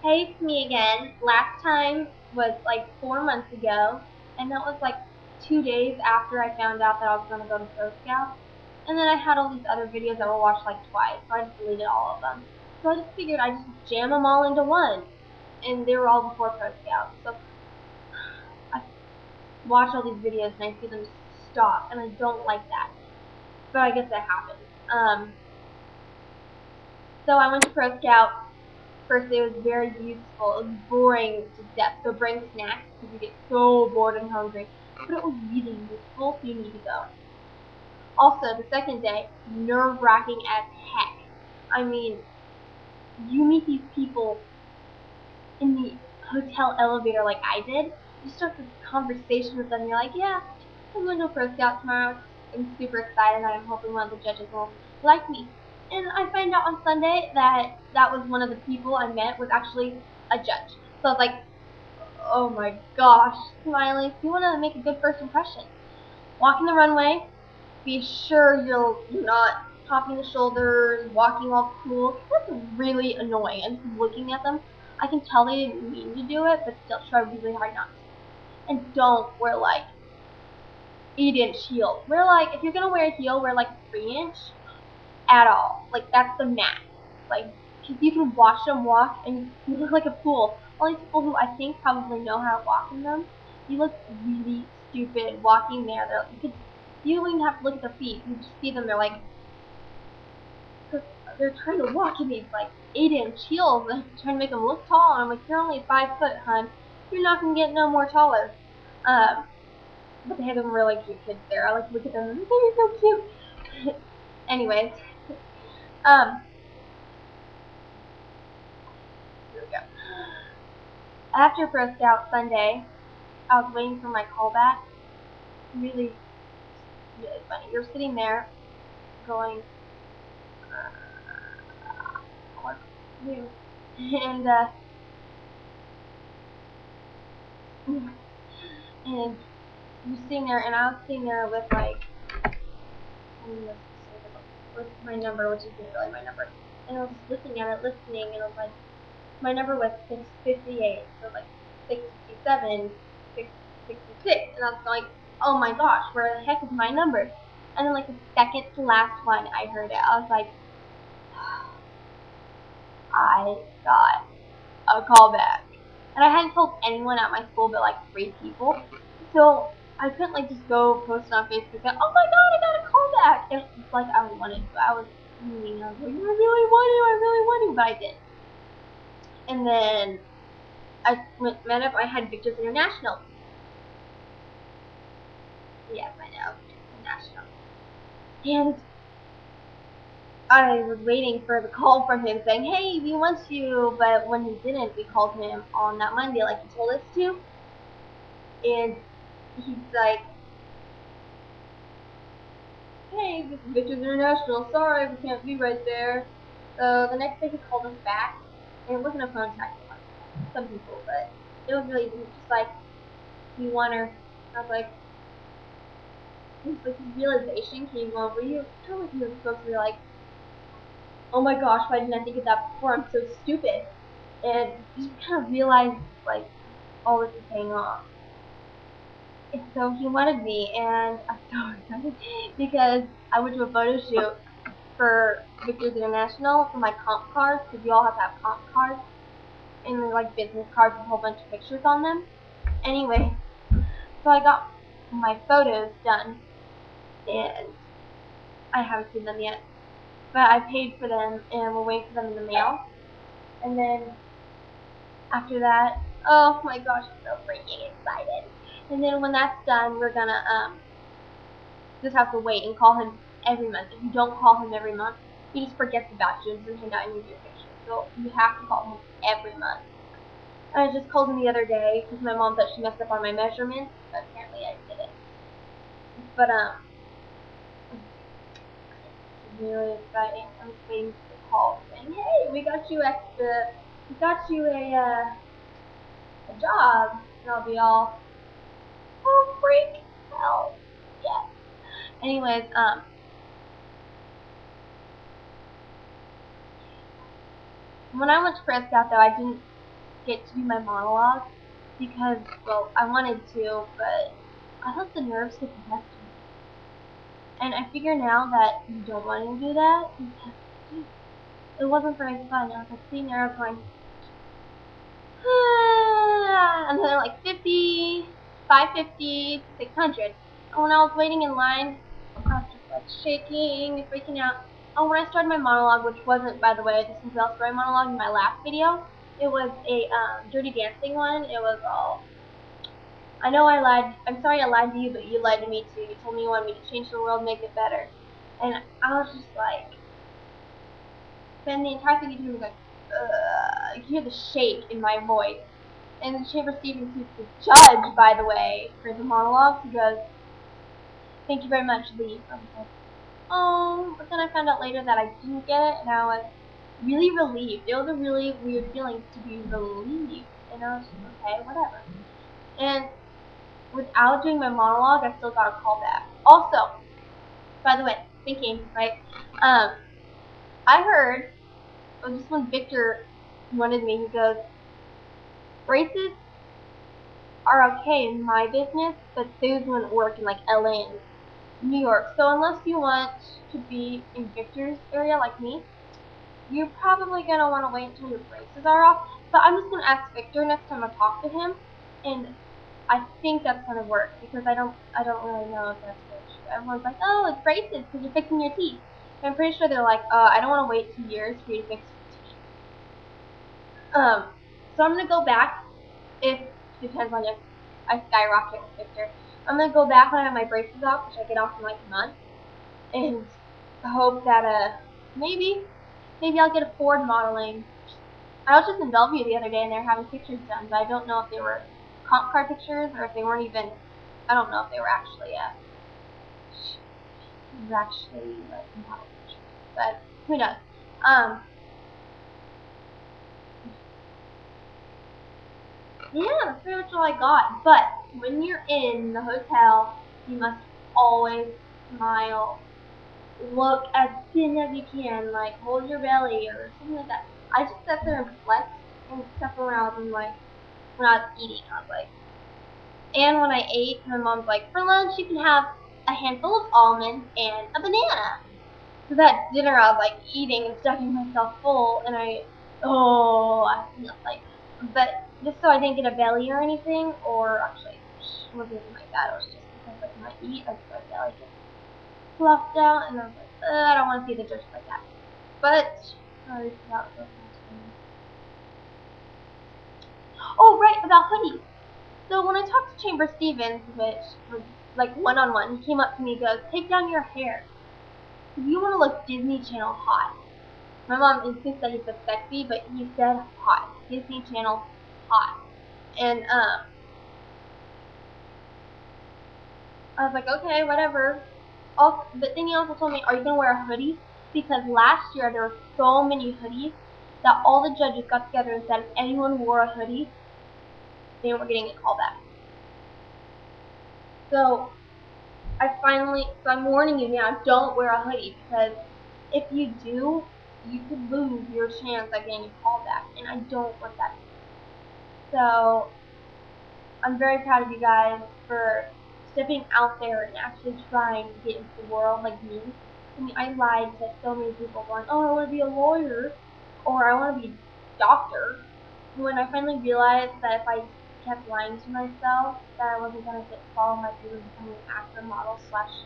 Hey, it's me again. Last time was like 4 months ago, and that was like 2 days after I found out that I was going to go to Pro Scout. And then I had all these other videos that were watched like twice, so I just deleted all of them. So I just figured I'd just jam them all into one, and they were all before Pro Scout. So I watch all these videos and I see them stop, and I don't like that. But I guess that happens. So I went to Pro Scout. First day was very useful. It was boring to death. So bring snacks because you get so bored and hungry. But it was really useful, so you need to go. Also, the second day, nerve-wracking as heck. I mean, you meet these people in the hotel elevator like I did. You start this conversation with them. You're like, yeah, I'm going to a Pro Scout tomorrow. I'm super excited. I'm hoping one of the judges will like me. And I find out on Sunday that that was one of the people I met was actually a judge. So I was like, oh my gosh, Smiley, if you want to make a good first impression, walking the runway, be sure you're not topping the shoulders, walking all cool. That's really annoying. I'm just looking at them. I can tell they didn't mean to do it, but still try really hard not to. And don't wear like 8-inch heels. Wear like, if you're gonna wear a heel, wear like 3-inch at all. Like that's the max. Like, cause you can watch them walk and you look like a fool. All these people who I think probably know how to walk in them, you look really stupid walking there. You don't even have to look at their feet. You just see them. They're like, they're trying to walk in these like 8-inch heels and trying to make them look tall. And I'm like, you're only 5 foot, hun. You're not gonna get no more taller. But they had some really cute kids there. I like look at them and they're so cute. Anyways, um, here we go. After Pro Scout Sunday, I was waiting for my callback. Really, really funny. You're sitting there going, what do? And and you're sitting there, and I was sitting there with like, with my number, which isn't really my number. And I was just looking at it, listening, and I was like, my number was 658, so like 657, 666, and I was like, oh my gosh, where the heck is my number? And then like the second to last one I heard it, I was like, I got a callback. And I hadn't told anyone at my school but like 3 people. So I couldn't like just go post it on Facebook and, oh my god, I got a callback. And it's like I wanted to. I was like, I really want to, but I didn't. And then I met up, I had Victor's International. Yes, I know, International. And I was waiting for the call from him saying, hey, we want you, but when he didn't, we called him on that Monday like he told us to. And he's like, hey, this is Victor's International, sorry, we can't be right there. So the next day he called us back, and it wasn't a phone tag like some people, but it was really just like, you want her? I was like, his realization came over you. Kind of like you were supposed to be like, oh my gosh, why didn't I think of that before? I'm so stupid. And you kind of realize, like, all this is paying off. And so he wanted me, and I'm so excited because I went to a photo shoot for Victor's International for my comp cards, because you all have to have comp cards, and they're like business cards with a whole bunch of pictures on them. Anyway, so I got my photos done, and I haven't seen them yet, but I paid for them, and we're waiting for them in the mail. And then after that, oh my gosh, I'm so freaking excited. And then when that's done, we're gonna just have to wait and call him every month. If you don't call him every month, he just forgets about you and doesn't hand out any of your pictures. So you have to call him every month. And I just called him the other day because my mom thought she messed up on my measurements, but apparently I didn't. But it's really exciting. I'm just waiting for the call saying, hey, we got you a job, and I'll be all, oh freak, hell, yeah. Anyways, when I went to Prescott though, I didn't get to do my monologue because, well, I wanted to, but I thought the nerves get the best of me. And I figure now that you don't want to do that because, dude, it wasn't very fun. I was like sitting there, I was going, and then like 50, 550, 600. And when I was waiting in line, I was just like shaking, freaking out. Oh, when I started my monologue, which wasn't, by the way, the Cinderella story monologue in my last video, it was a Dirty Dancing one. It was all, I know I lied. I'm sorry I lied to you, but you lied to me too. You told me you wanted me to change the world, make it better. And I was just like, then the entire thing you was like, you hear the shake in my voice. And then Chamber Stevens, who's the judge, by the way, for the monologue, he goes, "Thank you very much, Lee." I was like, oh, but then I found out later that I didn't get it, and I was really relieved. It was a really weird feeling to be relieved, and I was just, okay, whatever. And without doing my monologue, I still got a call back. Also, by the way, thinking, right, I heard, just when Victor wanted me, he goes, braces are okay in my business, but those wouldn't work in like LA and New York. So unless you want to be in Victor's area like me, you're probably gonna want to wait until your braces are off. But I'm just gonna ask Victor next time I talk to him, and I think that's gonna work because I don't really know if that's true. Everyone's like, oh, it's braces because you're fixing your teeth. And I'm pretty sure they're like, I don't want to wait 2 years for you to fix your teeth. So I'm gonna go back if depends on if I skyrocket with Victor. I'm gonna go back when I have my braces off, which I get off in like a month, and hope that maybe I'll get a Ford modeling. I was just in Bellevue the other day and they were having pictures done, but I don't know if they were comp car pictures or if they weren't even. I don't know if they were actually like model pictures, but who knows? Yeah, that's pretty much all I got. But when you're in the hotel, you must always smile. Look as thin as you can, like hold your belly or something like that. I just sat there and flexed, and except for when I was eating, I was like, and when I ate, my mom's like, for lunch you can have a handful of almonds and a banana. So that dinner I was like eating and stuffing myself full, and I feel like, but just so I didn't get a belly or anything, or actually, it wasn't even like that. It was just because like when I eat, I just my belly gets fluffed out, and I was like, I don't want to see the dirt like that. But sorry about that. Oh, right, about hoodies. So when I talked to Chamber Stevens, which was like one-on-one, he came up to me and goes, take down your hair. If you want to look Disney Channel hot. My mom insists that he said sexy, but he said hot. Disney Channel hot. And I was like, okay, whatever. Also, but then he also told me, are you going to wear a hoodie? Because last year there were so many hoodies that all the judges got together and said if anyone wore a hoodie, they were getting a callback. So I'm warning you now, don't wear a hoodie, because if you do, you could lose your chance at getting a callback, and I don't want that. So I'm very proud of you guys for stepping out there and actually trying to get into the world like me. I mean, I lied to so many people going, oh, I want to be a lawyer, or I want to be a doctor. When I finally realized that if I kept lying to myself, that I wasn't going to follow my dream of becoming an actor, model,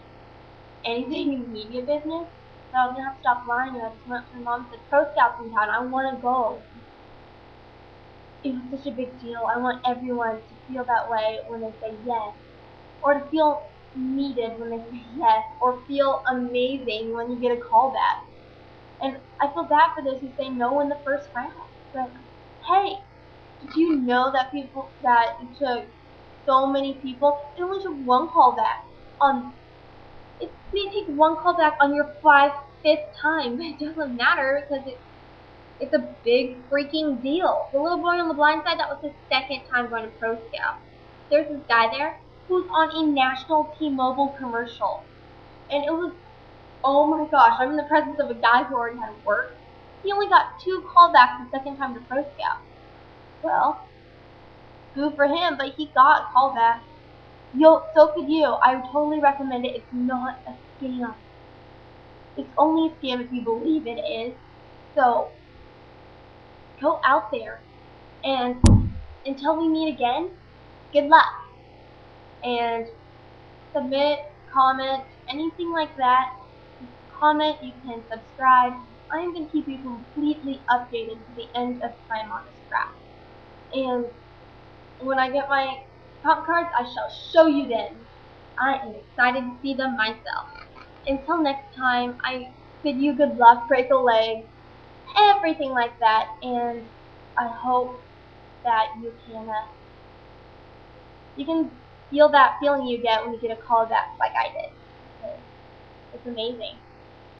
/ anything in the media business, so I was going to have to stop lying, and I just went up to my mom and said, proscout's in town, I want to go. It was such a big deal. I want everyone to feel that way when they say yes, or to feel needed when they say yes, or feel amazing when you get a call back. And I feel bad for those who say no in the first round. But hey, did you know that it took so many people? It only took one call back on. It may take one call back on your 5th time. It doesn't matter because it's a big freaking deal. The little boy on the blind side, that was his 2nd time going to Pro Scout. There's this guy there who's on a national T-Mobile commercial. And it was, oh my gosh, I'm in the presence of a guy who already had work. He only got 2 callbacks the 2nd time to Pro Scout. Well, good for him, but he got a call back. So could you. I would totally recommend it. It's not a scam. It's only a scam if you believe it is. So, go out there. And until we meet again, good luck. And submit, comment, anything like that. Comment, you can subscribe. I'm going to keep you completely updated to the end of time on this craft. And when I get my top cards, I shall show you then. I am excited to see them myself. Until next time, I bid you good luck, break a leg, everything like that, and I hope that you can feel that feeling you get when you get a call back like I did. It's amazing.